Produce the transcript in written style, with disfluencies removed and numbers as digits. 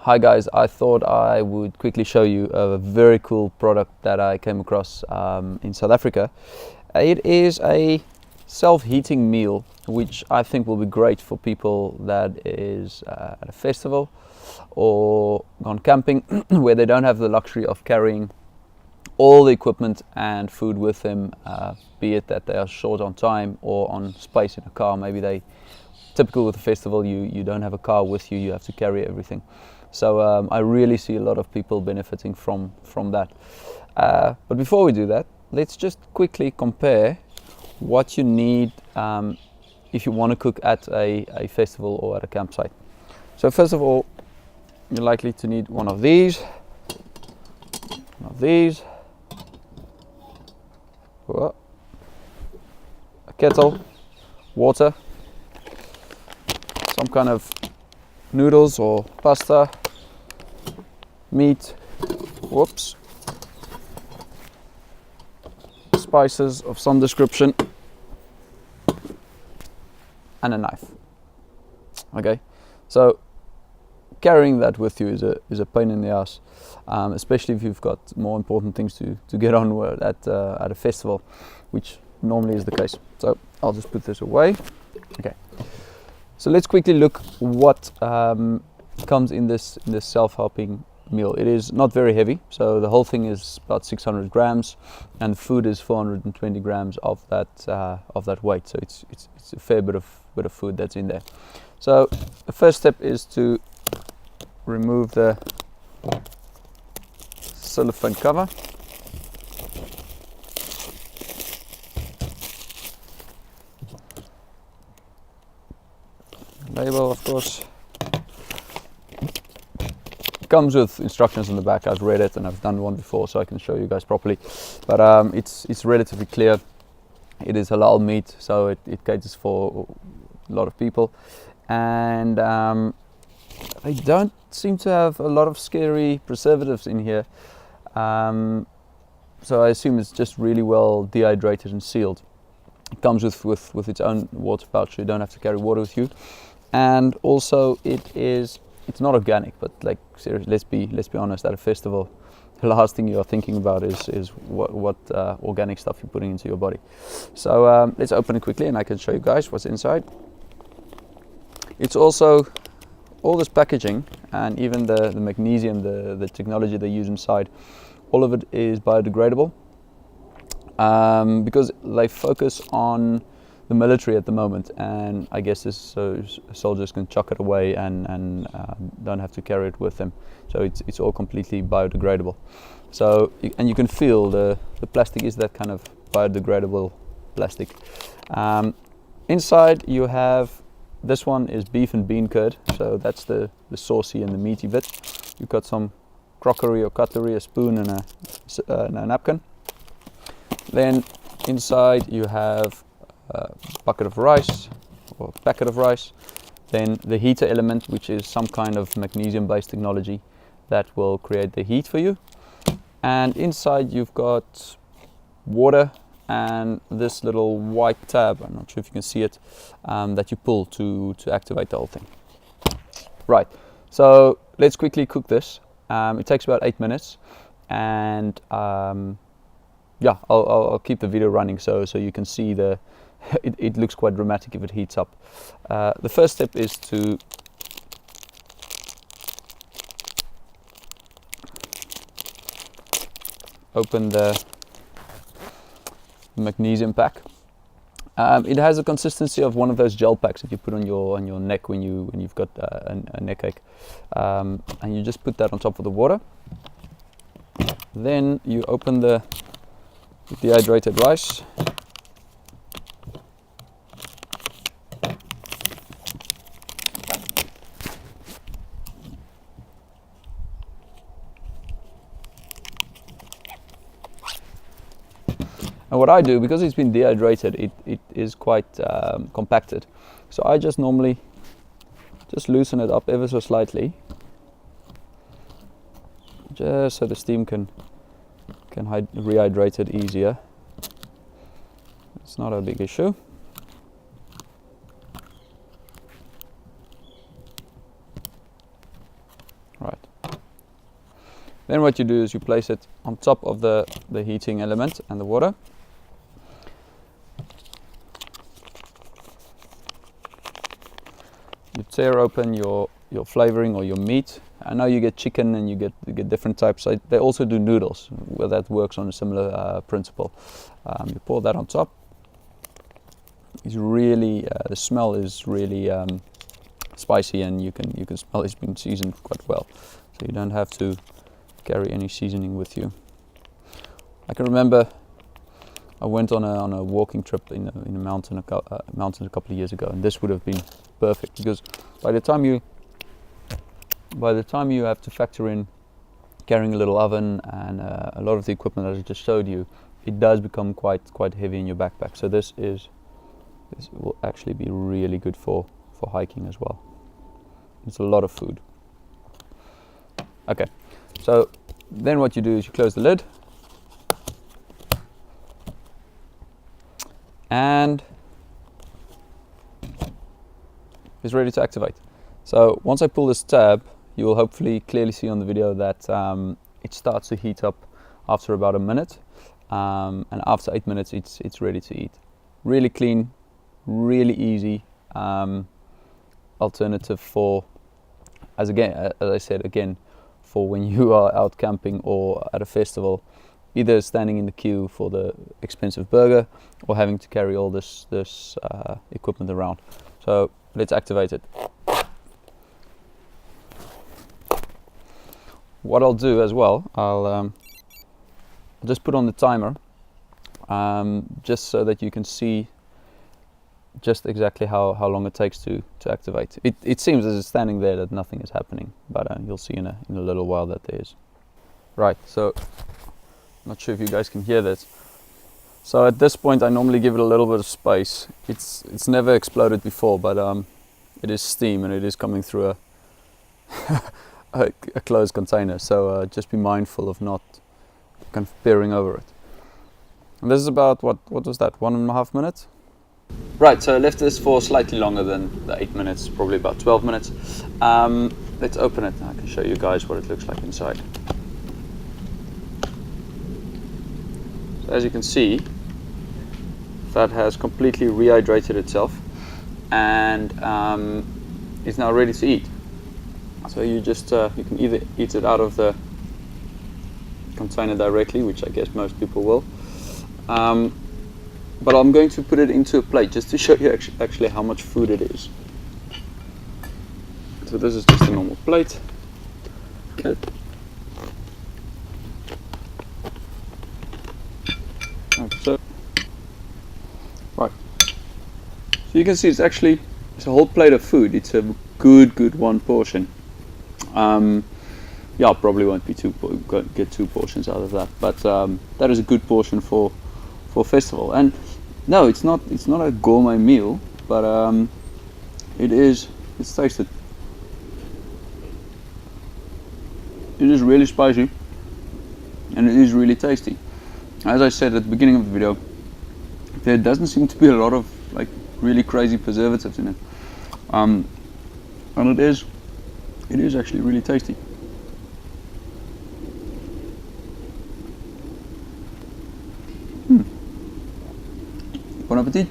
Hi guys, I thought I would quickly show you a very cool product that I came across in South Africa. It is a self-heating meal, which I think will be great for people that is at a festival or gone camping where they don't have the luxury of carrying all the equipment and food with them, be it that they are short on time or on space in a car. Maybe they, typical with a festival, you don't have a car with you, you have to carry everything. So I really see a lot of people benefiting from that. But before we do that, let's just quickly compare what you need if you want to cook at a festival or at a campsite. So first of all, you're likely to need one of these, a kettle, water, some kind of noodles or pasta, meat, spices of some description, and a knife. Okay, so carrying that with you is a pain in the ass, especially if you've got more important things to get on with at a festival, which normally is the case. So I'll just put this away. Okay. So let's quickly look what comes in this self-helping meal. It is not very heavy, so the whole thing is about 600 grams, and the food is 420 grams of that weight. So it's a fair bit of food that's in there. So the first step is to remove the cellophane cover. Label, of course, comes with instructions on the back. I've read it and I've done one before, so I can show you guys properly. But it's relatively clear. It is halal meat, so it caters for a lot of people, and they don't seem to have a lot of scary preservatives in here. So I assume it's just really well dehydrated and sealed. It comes with its own water pouch, so you don't have to carry water with you. And also it's not organic, but like seriously, let's be honest, at a festival the last thing you are thinking about is what organic stuff you're putting into your body. So let's open it quickly and I can show you guys what's inside. It's also all this packaging and even the magnesium, the technology they use inside, all of it is biodegradable, because they focus on the military at the moment, and I guess this so soldiers can chuck it away and don't have to carry it with them. So it's all completely biodegradable. So and you can feel the plastic is that kind of biodegradable plastic. Inside you have, this one is beef and bean curd, so that's the saucy and the meaty bit. You've got some crockery or cutlery, a spoon and a napkin. Then inside you have a bucket of rice or packet of rice, then the heater element, which is some kind of magnesium based technology that will create the heat for you, and inside you've got water and this little white tab, I'm not sure if you can see it, that you pull to activate the whole thing. Right, so let's quickly cook this. It takes about 8 minutes, and yeah, I'll keep the video running so you can see it looks quite dramatic if it heats up. The first step is to open the magnesium pack. It has a consistency of one of those gel packs that you put on your neck when you've got a neck ache, and you just put that on top of the water. Then you open the dehydrated rice. And what I do, because it's been dehydrated, it is quite compacted. So I just normally just loosen it up ever so slightly, just so the steam can rehydrate it easier. It's not a big issue. Right. Then what you do is you place it on top of the heating element and the water. You tear open your flavoring or your meat. I know you get chicken and you get different types. They also do noodles, where that works on a similar principle. You pour that on top. It's really the smell is really spicy, and you can smell it's been seasoned quite well. So you don't have to carry any seasoning with you. I can remember I went on a walking trip in a mountain a couple of years ago, and this would have been perfect, because by the time you have to factor in carrying a little oven and a lot of the equipment that I just showed you, it does become quite heavy in your backpack. So this will actually be really good for hiking as well. It's a lot of food. Okay, so then what you do is you close the lid, and it's ready to activate. So once I pull this tab, you will hopefully clearly see on the video that it starts to heat up after about a minute, and after 8 minutes it's ready to eat. Really clean, really easy alternative for, as I said again, for when you are out camping or at a festival, either standing in the queue for the expensive burger or having to carry all this equipment around. So let's activate it. What I'll do as well, I'll just put on the timer, just so that you can see just exactly how long it takes to activate. It seems as it's standing there that nothing is happening, but you'll see in a little while that there is. Right, so I'm not sure if you guys can hear this. So at this point I normally give it a little bit of space. It's never exploded before, but it is steam and it is coming through a closed container, so just be mindful of not kind of peering over it. And this is about, what was that, 1.5 minutes? Right, so I left this for slightly longer than the 8 minutes, probably about 12 minutes. Let's open it and I can show you guys what it looks like inside. So as you can see, that has completely rehydrated itself and is now ready to eat. So you just you can either eat it out of the container directly, which I guess most people will, but I'm going to put it into a plate just to show you actually how much food it is. So this is just a normal plate. Okay. So right, so you can see it's a whole plate of food. It's a good one portion. Yeah, I probably won't be get 2 portions out of that, but that is a good portion for festival. And no, it's not a gourmet meal, but it's tasted. It is really spicy and it is really tasty. As I said at the beginning of the video, there doesn't seem to be a lot of like really crazy preservatives in it, and it is actually really tasty. Bon appetit.